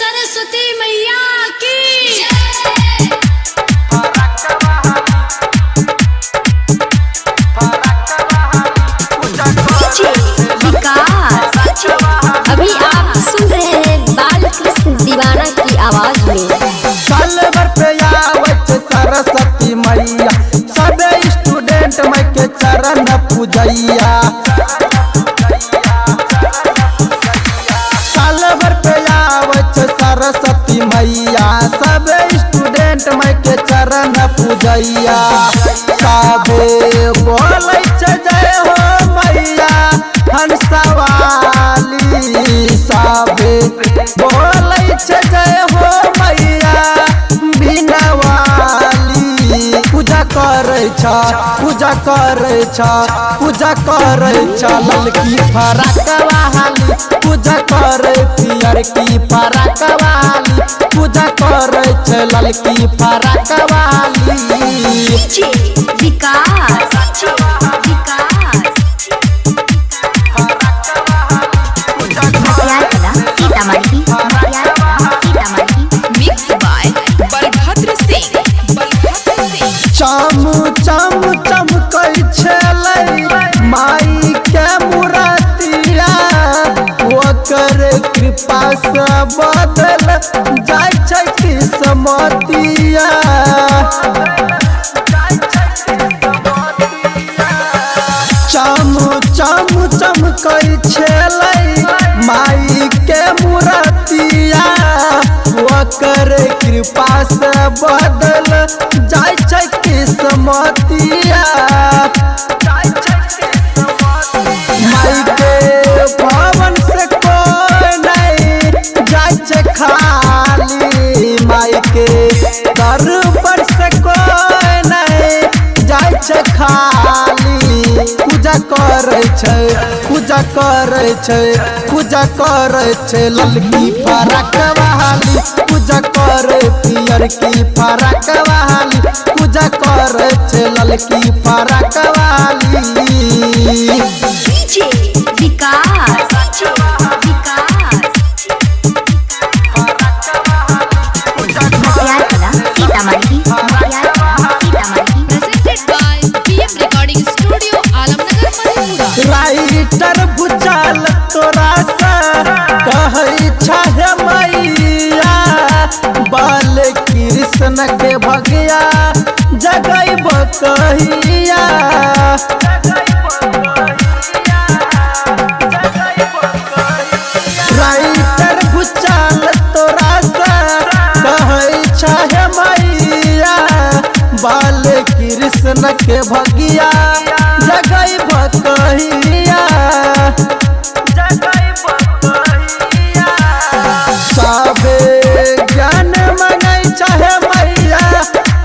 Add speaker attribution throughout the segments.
Speaker 1: सरस्वती मैया की
Speaker 2: अभी आप सुन रहे हैं बालकृष्ण दीवाना की आवाज में।
Speaker 3: साल भर पे आवत सरस्वती मैया सबे स्टूडेंट मैं के चरण पूजैया। साल भर पे आवत सरस्वती मैया सबे स्टूडेंट मैं के चरण पूजैया। सबे बोलै छै जय हो मैया हंसवाली, सबे बोलै छै जय हो मैया बिनवाली। पूजा करे छ पूजा करे छ पूजा करे छ ललकी फराक वाली, पूजा करे पियर की फराक वाली, पूजा करे छ ललकी फराक वाली।
Speaker 2: विकास
Speaker 3: चम चम चमकै छलै माई के मूर्तिया, ओकर कृपा से बदल जाय छै किस्मतिया। चम चम चमकै छलै माई के मूर्तिया, ओकर कृपा से बदल जाय छै किस्मतिया। माई के भवन से कोई नहीं जाय छै खाली, माई के दरबार से कोई नहीं जाय छै खाली। पूजा करे छै पूजा करे छै पूजा करे छै ललकी फराक वाली, पूजा करे पियर की फराक वाली, पूजा करे छै ललकी फराक वाली। राइटर बुझल तोरा से कहै छै मैया, बाल कृष्ण के भगिया जगैब कहिया। राइटर बुझल तोरा से कहै छै मैया, बाल कृष्ण के भगिया जगैब कहिया। सबे ज्ञान मांगै छै मैया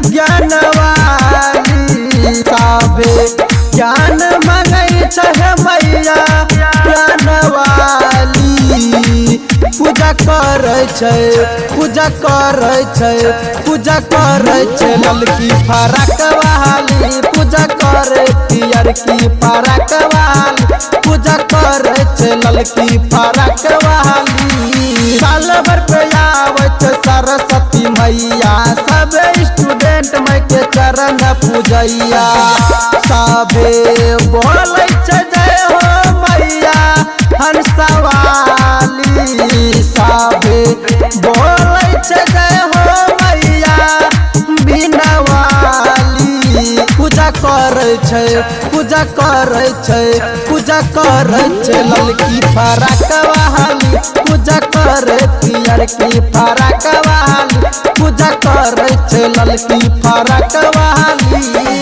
Speaker 3: ज्ञान वाली, सबे ज्ञान मांगै छै मैया ज्ञान वाली। पूजा करे छै पूजा करे छै पूजा करे छै ललकी फराक वाली, पूजा करे पियर की फराक वाली, पूजा करे छै ललकी फराक वाली। साल भर पे आवत सरस्वती मैया सबे स्टूडेंट मैं के चरण पूजैया। सबे बोलै छै जय हो मैया हंसवाली, सबे बोलै छै जय हो मैया बिनवाली। पूजा करे छै पूजा करे छै पूजा करे छै ललकी फराक वाली, पूजा करे पियर की फराक वाली, पूजा करे छै ललकी फराक वाली।